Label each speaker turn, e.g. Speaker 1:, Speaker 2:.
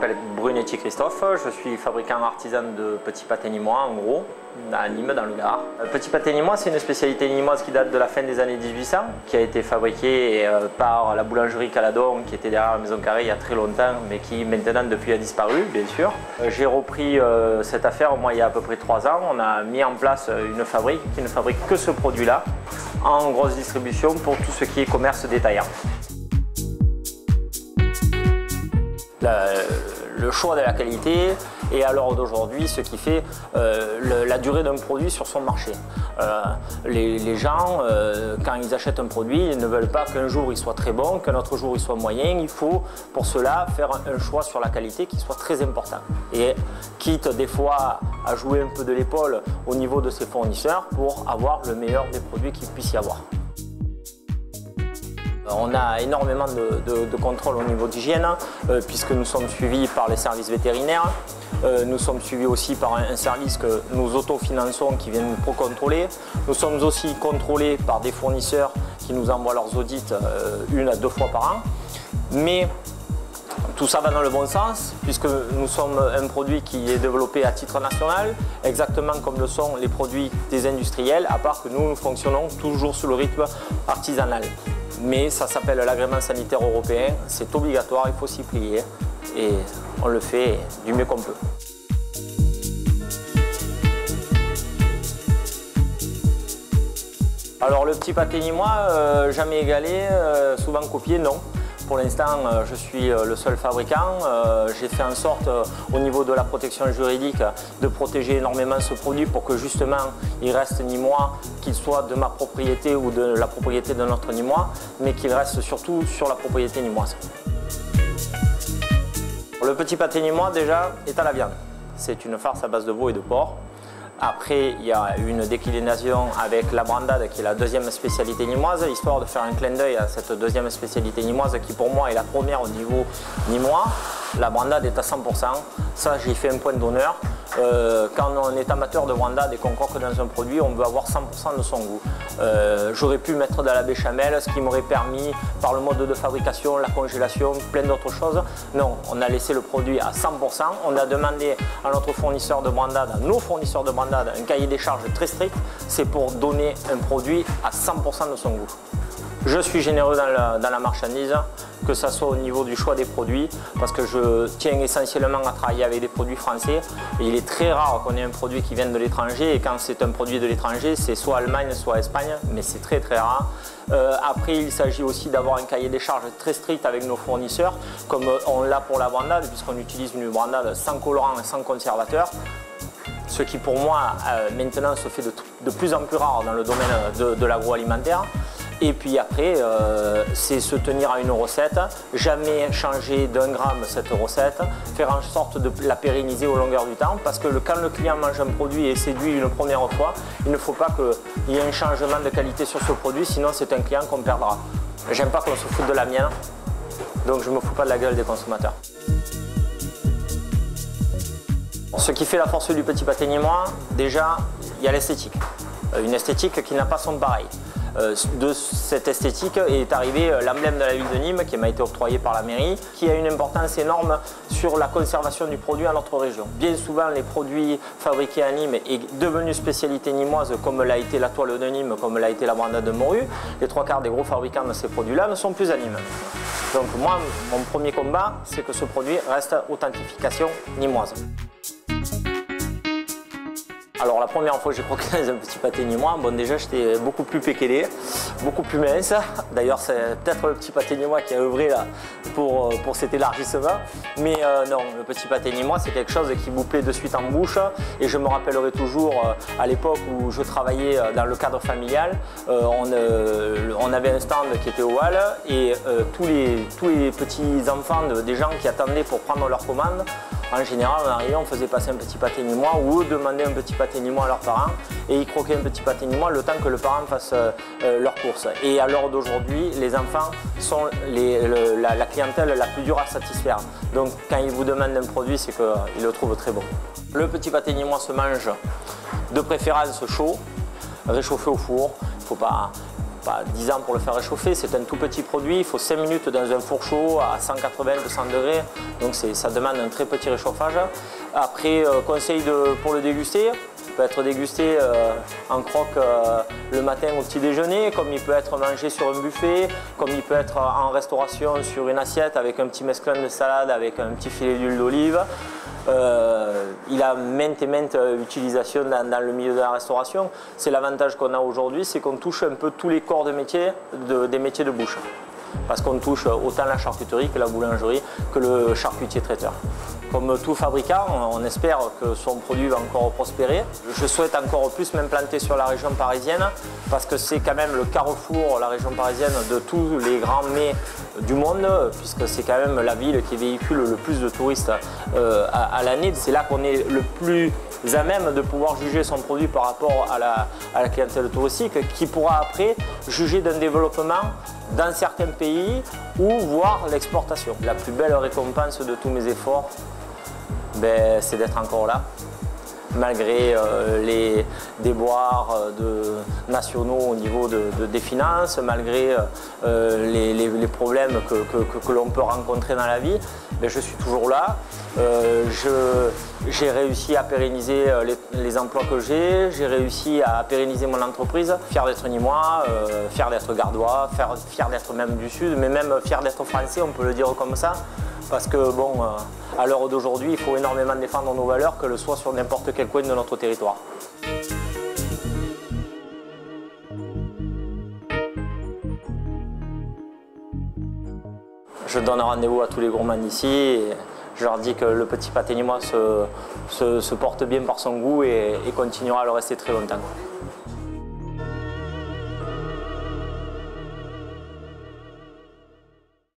Speaker 1: m'appelle Brunetti Christophe, je suis fabricant artisan de petits pâtés nîmois en gros, à Nîmes dans le Gard. Le petit pâté nîmois, c'est une spécialité nîmoise qui date de la fin des années 1800, qui a été fabriquée par la boulangerie Caladon, qui était derrière la Maison Carrée il y a très longtemps, mais qui maintenant depuis a disparu, bien sûr. J'ai repris cette affaire moi il y a à peu près 3 ans. On a mis en place une fabrique qui ne fabrique que ce produit-là, en grosse distribution pour tout ce qui est commerce détaillant. Le choix de la qualité et à l'heure d'aujourd'hui ce qui fait la durée d'un produit sur son marché. Les gens, quand ils achètent un produit, ils ne veulent pas qu'un jour il soit très bon, qu'un autre jour il soit moyen. Il faut pour cela faire un choix sur la qualité qui soit très important. Et quitte des fois à jouer un peu de l'épaule au niveau de ses fournisseurs pour avoir le meilleur des produits qu'il puisse y avoir. On a énormément de contrôles au niveau d'hygiène puisque nous sommes suivis par les services vétérinaires. Nous sommes suivis aussi par un service que nous autofinançons qui vient nous contrôler. Nous sommes aussi contrôlés par des fournisseurs qui nous envoient leurs audits 1 à 2 fois par an. Mais tout ça va dans le bon sens puisque nous sommes un produit qui est développé à titre national, exactement comme le sont les produits des industriels, à part que nous fonctionnons toujours sous le rythme artisanal. Mais ça s'appelle l'agrément sanitaire européen, c'est obligatoire, il faut s'y plier et on le fait du mieux qu'on peut. Alors le petit pâté nîmois, jamais égalé, souvent copié, non. Pour l'instant, je suis le seul fabricant. J'ai fait en sorte, au niveau de la protection juridique, de protéger énormément ce produit pour que justement il reste nîmois, qu'il soit de ma propriété ou de la propriété de notre nîmois, mais qu'il reste surtout sur la propriété nîmoise. Le petit pâté nîmois déjà est à la viande. C'est une farce à base de veau et de porc. Après, il y a une déclinaison avec la brandade qui est la deuxième spécialité nîmoise, histoire de faire un clin d'œil à cette deuxième spécialité nîmoise qui pour moi est la première au niveau nîmois. La brandade est à 100%, ça j'ai fait un point d'honneur. Quand on est amateur de brandade et qu'on croque dans un produit, on veut avoir 100% de son goût. J'aurais pu mettre de la béchamel, ce qui m'aurait permis, par le mode de fabrication, la congélation, plein d'autres choses. Non, on a laissé le produit à 100%. On a demandé à notre fournisseur de brandade, à nos fournisseurs de brandade, un cahier des charges très strict. C'est pour donner un produit à 100% de son goût. Je suis généreux dans la marchandise, que ce soit au niveau du choix des produits, parce que je tiens essentiellement à travailler avec des produits français. Et il est très rare qu'on ait un produit qui vienne de l'étranger, et quand c'est un produit de l'étranger, c'est soit Allemagne, soit Espagne, mais c'est très très rare. Après, il s'agit aussi d'avoir un cahier des charges très strict avec nos fournisseurs, comme on l'a pour la brandade, puisqu'on utilise une brandade sans colorant et sans conservateur. Ce qui pour moi maintenant se fait de plus en plus rare dans le domaine de l'agroalimentaire. Et puis après, c'est se tenir à une recette, jamais changer d'1 gramme cette recette, faire en sorte de la pérenniser au longueur du temps, parce que quand le client mange un produit et est séduit une première fois, il ne faut pas qu'il y ait un changement de qualité sur ce produit, sinon c'est un client qu'on perdra. J'aime pas qu'on se foute de la mienne, donc je ne me fous pas de la gueule des consommateurs. Ce qui fait la force du petit pâté nîmois, déjà, il y a l'esthétique. Une esthétique qui n'a pas son pareil. De cette esthétique est arrivé l'emblème de la ville de Nîmes qui m'a été octroyé par la mairie, qui a une importance énorme sur la conservation du produit à notre région. Bien souvent, les produits fabriqués à Nîmes et devenus spécialité nîmoise, comme l'a été la toile de Nîmes, comme l'a été la brandade de morue, les 3/4 des gros fabricants de ces produits-là ne sont plus à Nîmes. Donc moi, mon premier combat, c'est que ce produit reste authentification nîmoise. Alors la première fois que j'ai croqué dans un petit pâté nîmois, bon déjà j'étais beaucoup plus péquélé, beaucoup plus mince. D'ailleurs c'est peut-être le petit pâté nîmois qui a œuvré là pour cet élargissement. Mais non, le petit pâté nîmois c'est quelque chose qui vous plaît de suite en bouche. Et je me rappellerai toujours à l'époque où je travaillais dans le cadre familial, on avait un stand qui était au hall et tous les petits enfants des gens qui attendaient pour prendre leur commande, en général, on arrivait, on faisait passer un petit pâté nîmois ou eux demandaient un petit pâté nîmois à leurs parents et ils croquaient un petit pâté nîmois le temps que le parent fasse leurs courses. Et à l'heure d'aujourd'hui, les enfants sont la clientèle la plus dure à satisfaire. Donc quand ils vous demandent un produit, c'est qu'ils le trouvent très bon. Le petit pâté nîmois se mange de préférence chaud, réchauffé au four. Il ne faut pas pas 10 ans pour le faire réchauffer, c'est un tout petit produit, il faut 5 minutes dans un four chaud à 180-200 degrés, donc ça demande un très petit réchauffage. Après, conseil pour le déguster, il peut être dégusté en croque le matin au petit déjeuner, comme il peut être mangé sur un buffet, comme il peut être en restauration sur une assiette avec un petit mesclun de salade, avec un petit filet d'huile d'olive. Il a maintes et maintes utilisations dans le milieu de la restauration. C'est l'avantage qu'on a aujourd'hui, c'est qu'on touche un peu tous les corps de métier des métiers de bouche. Parce qu'on touche autant la charcuterie que la boulangerie, que le charcutier traiteur. Comme tout fabricant, on espère que son produit va encore prospérer. Je souhaite encore plus m'implanter sur la région parisienne parce que c'est quand même le carrefour, la région parisienne, de tous les grands mets du monde, puisque c'est quand même la ville qui véhicule le plus de touristes à l'année. C'est là qu'on est le plus à même de pouvoir juger son produit par rapport à la clientèle touristique, qui pourra après juger d'un développement dans certains pays ou voir l'exportation. La plus belle récompense de tous mes efforts, c'est d'être encore là, malgré les déboires nationaux au niveau des finances, malgré les problèmes que l'on peut rencontrer dans la vie. Je suis toujours là. J'ai réussi à pérenniser les emplois que j'ai réussi à pérenniser mon entreprise. Fier d'être Nîmois, fier d'être Gardois, fier d'être même du Sud, mais même fier d'être Français, on peut le dire comme ça. Parce que bon, à l'heure d'aujourd'hui, il faut énormément défendre nos valeurs, que le soit sur n'importe quel coin de notre territoire. Je donne rendez-vous à tous les gourmands d'ici et je leur dis que le petit pâté nîmois se porte bien par son goût et continuera à le rester très longtemps.